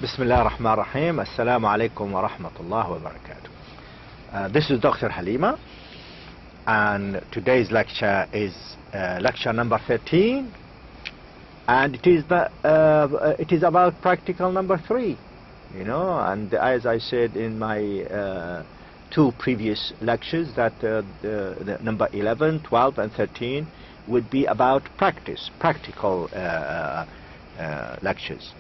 بسم الله الرحمن الرحيم. السلام عليكم ورحمة الله وبركاته. This is Dr. Halimah, and today's lecture is lecture number 13, and it is about practical number 3. And as I said in my two previous lectures, that the number 11, 12, and 13 would be about practical lectures.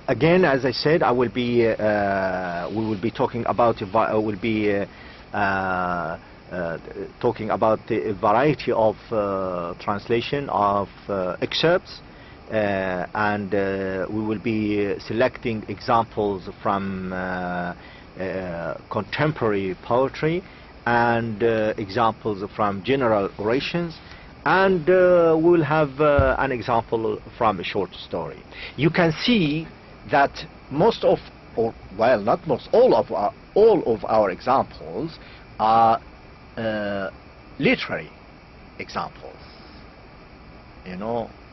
Again, as I said, we will be talking about the variety of translation of excerpts, and we will be selecting examples from contemporary poetry and examples from general orations. And we will have an example from a short story. You can see that most of, or well, not most, all of our examples are literary examples.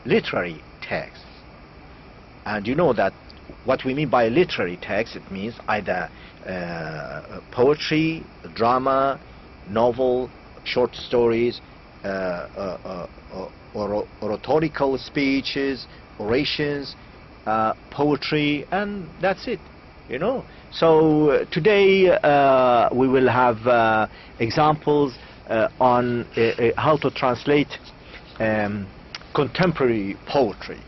Literary texts. And you know that what we mean by literary text, it means either poetry, drama, novel, short stories, oratorical speeches, orations, poetry, and that's it. So today we will have examples on how to translate contemporary poetry.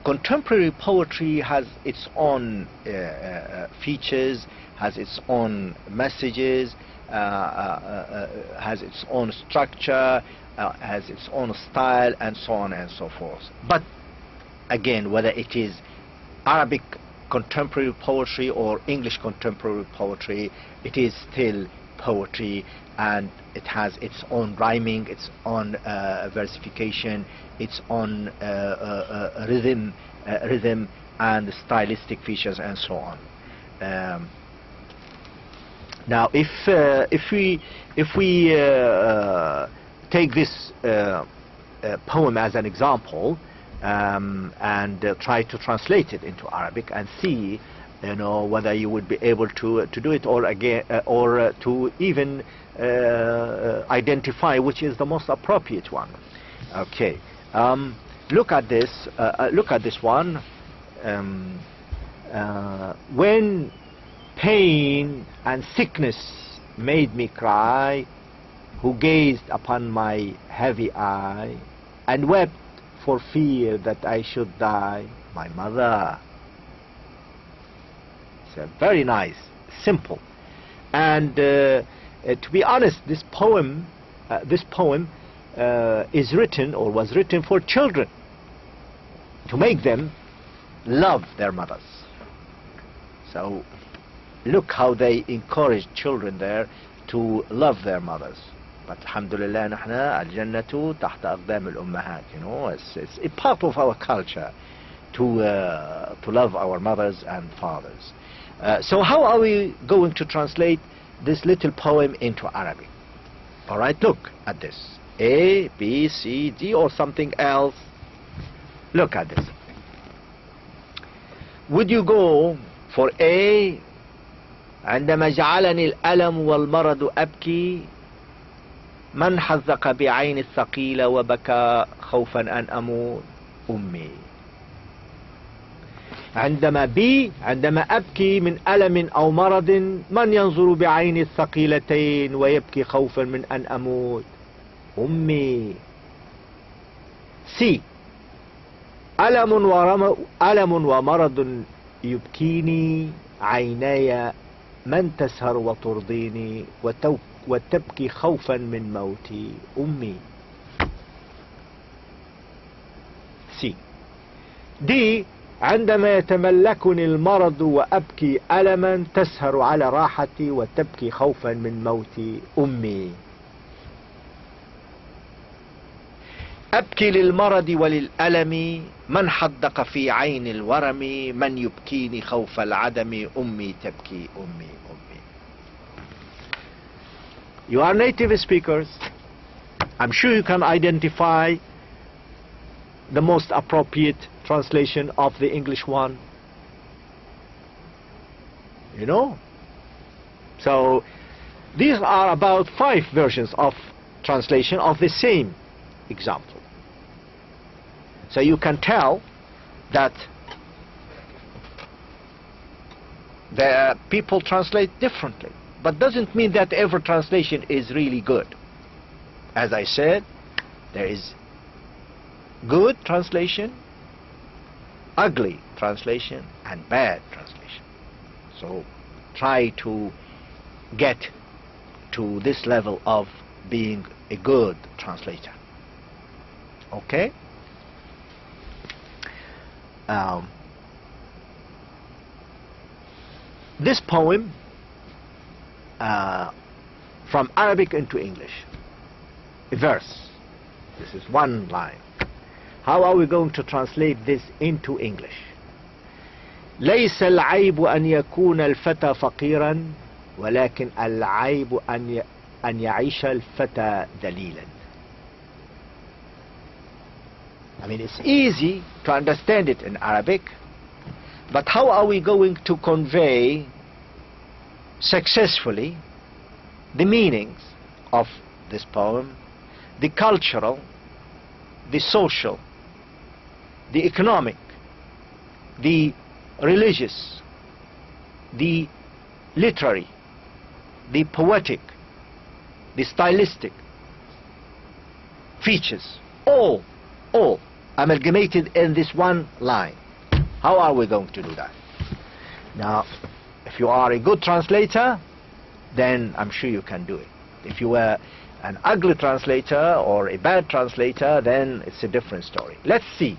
Contemporary poetry has its own features, has its own messages, has its own structure, has its own style, and so on and so forth. But again, whether it is Arabic contemporary poetry or English contemporary poetry, it is still poetry, and it has its own rhyming, its own versification, its own rhythm and stylistic features, and so on. Now, if we take this poem as an example and try to translate it into Arabic and see, whether you would be able to do it, or to even identify which is the most appropriate one. Okay, look at this. Look at this one. When pain and sickness made me cry, who gazed upon my heavy eye and wept for fear that I should die, my mother. It's very nice, simple, and to be honest, this poem is written, or was written, for children, to make them love their mothers. So look how they encourage children there to love their mothers. But alhamdulillah, nahna al-jannatu tahta aqdam al-ummahat. It's a part of our culture to love our mothers and fathers. So how are we going to translate this little poem into Arabic? All right, look at this. A, B, C, D, or something else. Look at this. Would you go for A? عندما جعلني الألم والمرض أبكي من حذق بعين الثقيلة وبكى خوفا أن أموت أمي. عندما أبكي من ألم أو مرض من ينظر بعين الثقيلتين ويبكي خوفا من أن أموت أمي. C. ألم ومرض يبكيني عيناي من تسهر وترضيني وتبكي خوفا من موتي أمي. C. D. عندما يتملكني المرض وأبكي ألما تسهر على راحتي وتبكي خوفا من موتي أمي. أبكي للمرض وللألم من حدق في عين الورم من يبكيني خوف العدم أمي تبكي أمي أمي. You are native speakers. I'm sure you can identify the most appropriate translation of the English one. You know? So these are about 5 versions of translation of the same example. So you can tell that the people translate differently, but doesn't mean that every translation is really good. As I said, there is good translation, ugly translation, and bad translation. So try to get to this level of being a good translator. Okay? This poem from Arabic into English, a verse. This is one line. How are we going to translate this into English? ليس العيب أن يكون الفتى فقيرا ولكن العيب أن يعيش الفتى ذليلا. I mean, it's easy to understand it in Arabic, but how are we going to convey successfully the meanings of this poem, the cultural, the social, the economic, the religious, the literary, the poetic, the stylistic features, all amalgamated in this one line? How are we going to do that? Now, if you are a good translator, then I'm sure you can do it. If you were an ugly translator or a bad translator, then it's a different story. Let's see.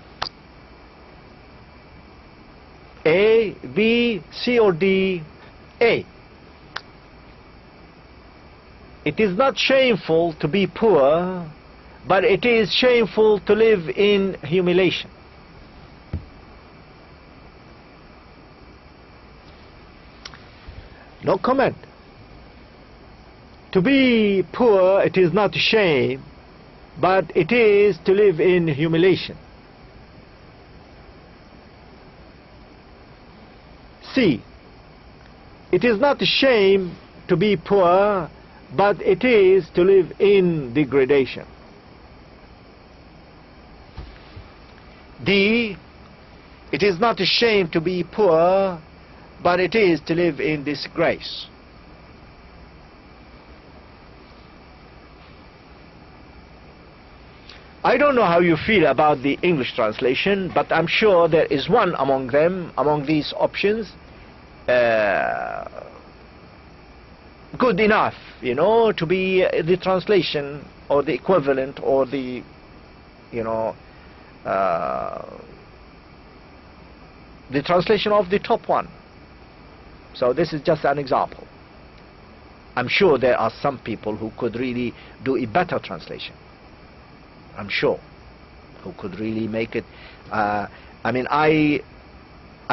A, B, C or D? A. It is not shameful to be poor, but it is shameful to live in humiliation. No comment. To be poor, it is not a shame, but it is to live in humiliation. C. It is not a shame to be poor, but it is to live in degradation. D. It is not a shame to be poor, but it is to live in disgrace. I don't know how you feel about the English translation, but I'm sure there is one among them, among these options, good enough, you know, to be the translation or the equivalent or the, you know, the translation of the top one. So this is just an example. I'm sure there are some people who could really do a better translation. I'm sure, who could really make it. I mean, I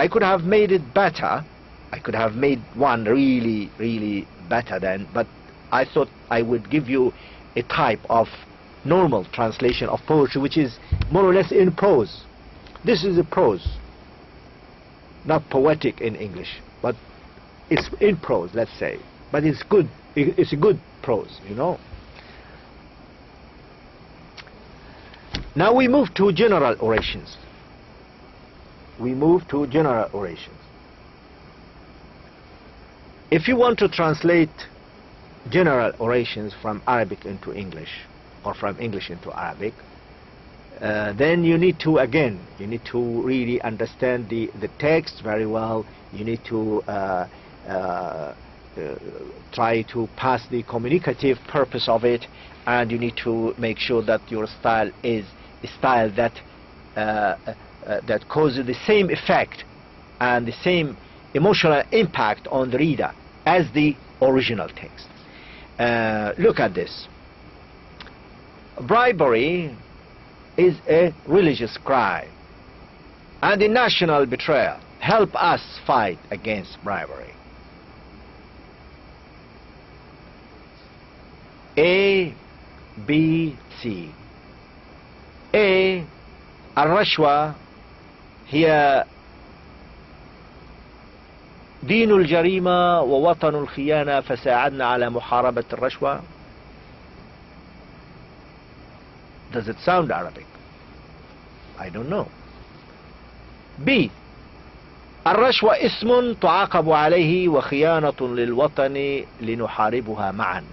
could have made it better. I could have made one really, really better than, but I thought I would give you a type of normal translation of poetry which is more or less in prose. This is a prose, not poetic in English, but it's in prose, let's say. But it's good. It's a good prose, you know. Now we move to general orations. We move to general orations. If you want to translate general orations from Arabic into English, or from English into Arabic, then you need to, again, you need to really understand the text very well. You need to try to pass the communicative purpose of it, and you need to make sure that your style is a style that that causes the same effect and the same emotional impact on the reader as the original text. Look at this. Bribery is a religious crime and a national betrayal. Help us fight against bribery. A, B, see. A. الرشوة هي دين الجريمة ووطن الخيانة فساعدنا على محاربة الرشوة. Does it sound Arabic? I don't know. B. الرشوة اسم تعاقب عليه وخيانة للوطن لنحاربها معا.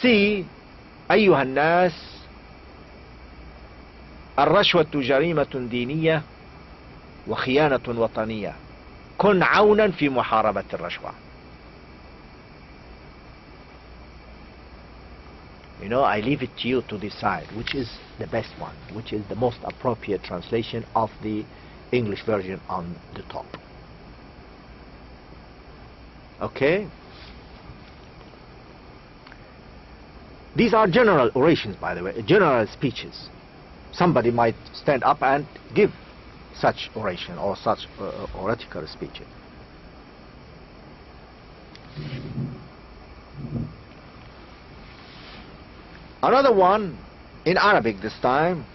C. أيها الناس الرشوة جريمة دينية وخيانة وطنية، كن عونا في محاربة الرشوة. You know, I leave it to you to decide which is the best one, which is the most appropriate translation of the English version on the top. Okay? These are general orations, by the way, general speeches. Somebody might stand up and give such oration or such oratical speech. Another one in Arabic this time.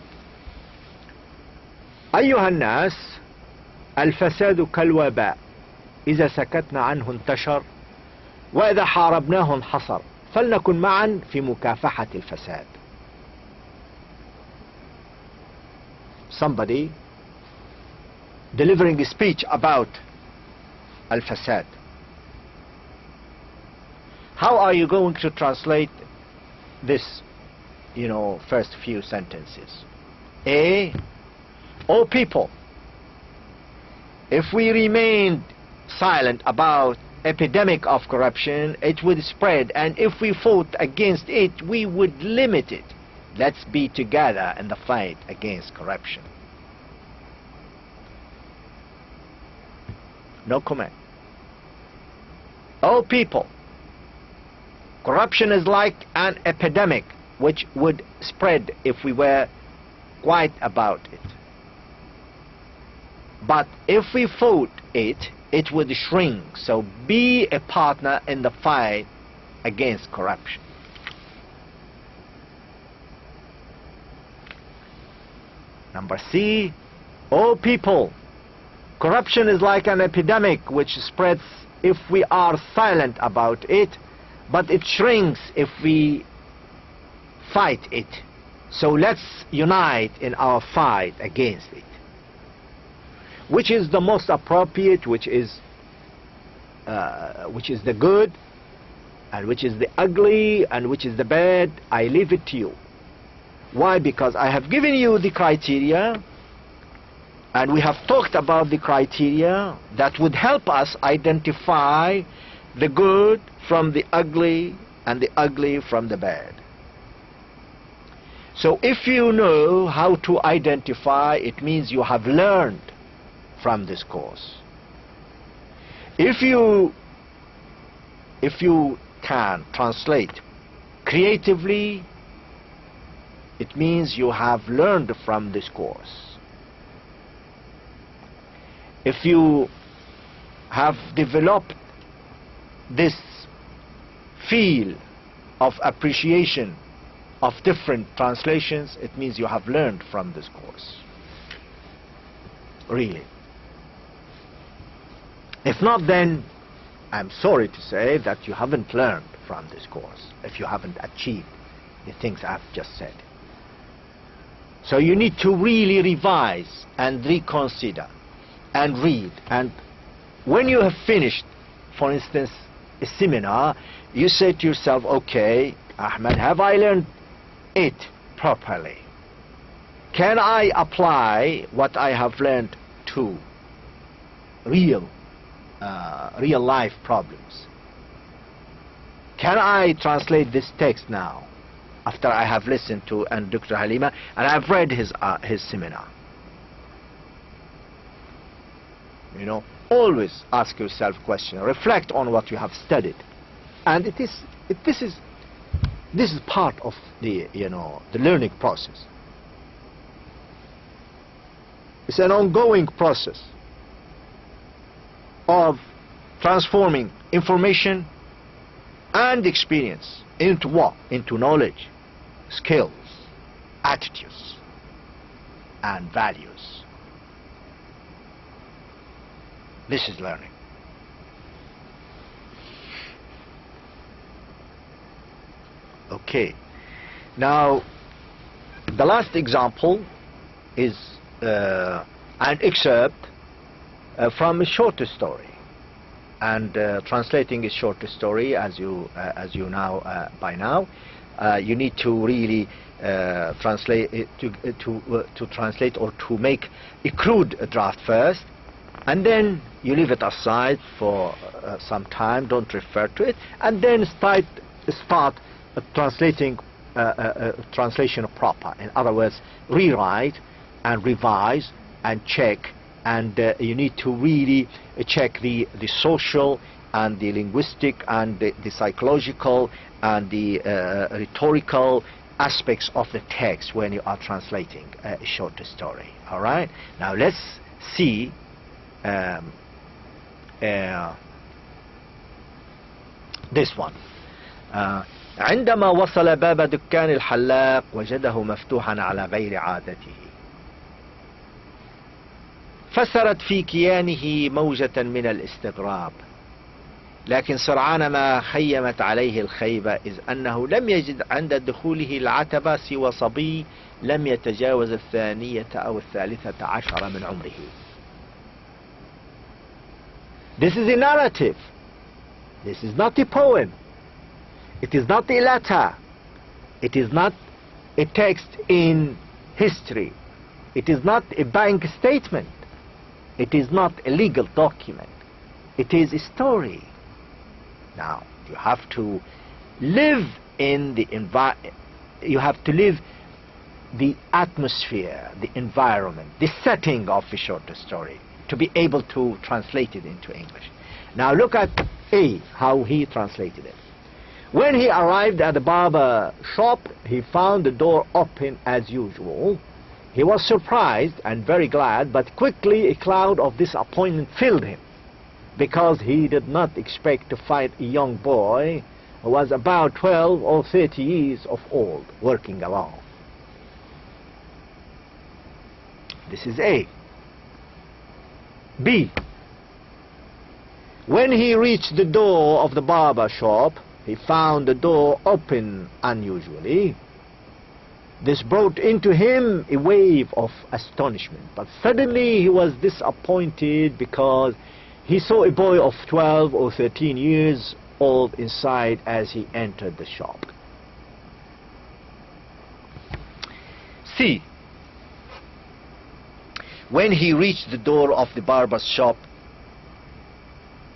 أيها الناس الفساد كالوباء إذا سكتنا عنه انتشر وإذا حاربناه انحصر فلنكن معا في مكافحة الفساد. Somebody delivering a speech about al-fasad. How are you going to translate this, first few sentences? A. O people, if we remained silent about epidemic of corruption, it would spread, and if we fought against it, we would limit it. Let's be together in the fight against corruption. No comment. O people, corruption is like an epidemic which would spread if we were quiet about it. But if we fought it, it would shrink. So be a partner in the fight against corruption. Number C. O people, corruption is like an epidemic which spreads if we are silent about it, but it shrinks if we fight it. So let's unite in our fight against it. Which is the most appropriate, which is the good, and which is the ugly, and which is the bad? I leave it to you. Why? Because I have given you the criteria, and we have talked about the criteria that would help us identify the good from the ugly and the ugly from the bad. So if you know how to identify, it means you have learned from this course. If you can translate creatively, it means you have learned from this course. If you have developed this feel of appreciation of different translations, it means you have learned from this course. Really. If not, then I'm sorry to say that you haven't learned from this course, if you haven't achieved the things I've just said. So you need to really revise and reconsider and read. And when you have finished, for instance, a seminar, you say to yourself, okay, Ahmad, have I learned it properly? Can I apply what I have learned to real life problems? Can I translate this text now after I have listened to Dr. Halimah and I've read his seminar? Always ask yourself a question, reflect on what you have studied, and this is part of the the learning process. It's an ongoing process of transforming information and experience into what? Into knowledge, skills, attitudes, and values. This is learning. Okay. Now, the last example is an excerpt from a short story, and translating a short story, as you know by now, you need to really translate it to translate or to make a crude draft first, and then you leave it aside for some time, don't refer to it, and then start translating translation proper. In other words, rewrite and revise and check, and you need to really check the social and the linguistic and the psychological and the rhetorical aspects of the text when you are translating a short story. All right, now let's see this one. عندما وصل باب دكان الحلاق وجده مفتوحا على غير عادته، فسرت في كيانه موجة من الاستغراب، لكن سرعان ما خيمت عليه الخيبة، إذ أنه لم يجد عند دخوله العتبة سوى صبي لم يتجاوز 2 أو 13 من عمره. This is a narrative. This is not a poem. It is not a letter. It is not a text in history. It is not a bank statement. It is not a legal document. It is a story. Now, you have to live in the you have to live the atmosphere, the environment, the setting of a short story to be able to translate it into English. Now look at A, how he translated it. When he arrived at the barber shop, he found the door open as usual. He was surprised and very glad, but quickly a cloud of disappointment filled him, because he did not expect to find a young boy who was about 12 or 30 years of old, working alone. This is A. B. When he reached the door of the barber shop, he found the door open unusually. This brought into him a wave of astonishment, but suddenly he was disappointed because he saw a boy of 12 or 13 years old inside as he entered the shop. C. When he reached the door of the barber's shop,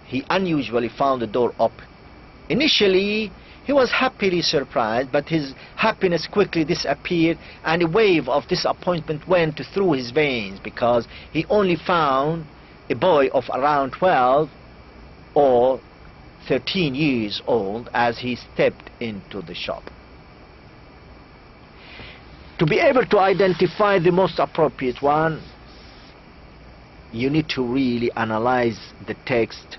he unusually found the door open. Initially, he was happily surprised, but his happiness quickly disappeared, and a wave of disappointment went through his veins because he only found a boy of around 12 or 13 years old as he stepped into the shop. To be able to identify the most appropriate one, you need to really analyze the text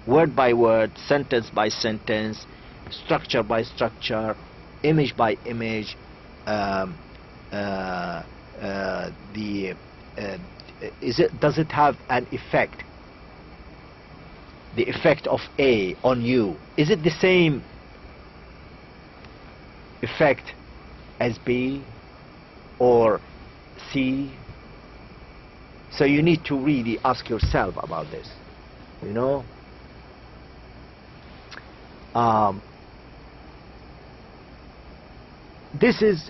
word by word, sentence by sentence, structure by structure, image by image, does it have an effect? The effect of A on you, is it the same effect as B or C? So you need to really ask yourself about this, you know. This is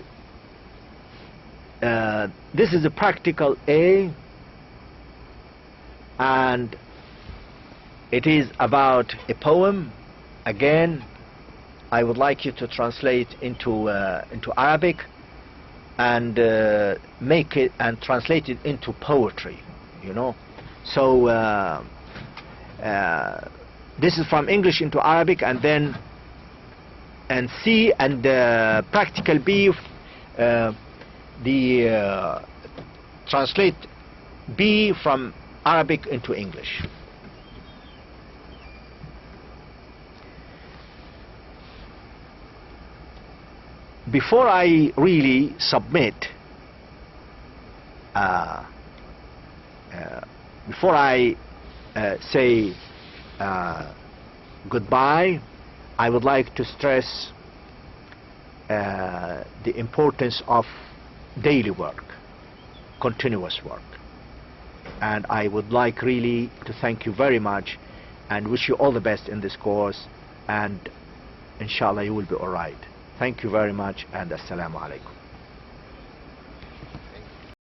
a practical A, and it is about a poem. Again, I would like you to translate into Arabic and make it and translate it into poetry, you know. So this is from English into Arabic, and then C, and practical B, translate B from Arabic into English. before I really submit, before I say goodbye, I would like to stress the importance of daily work, continuous work. And I would like really to thank you very much and wish you all the best in this course, and inshallah you will be all right. Thank you very much, and assalamu alaikum.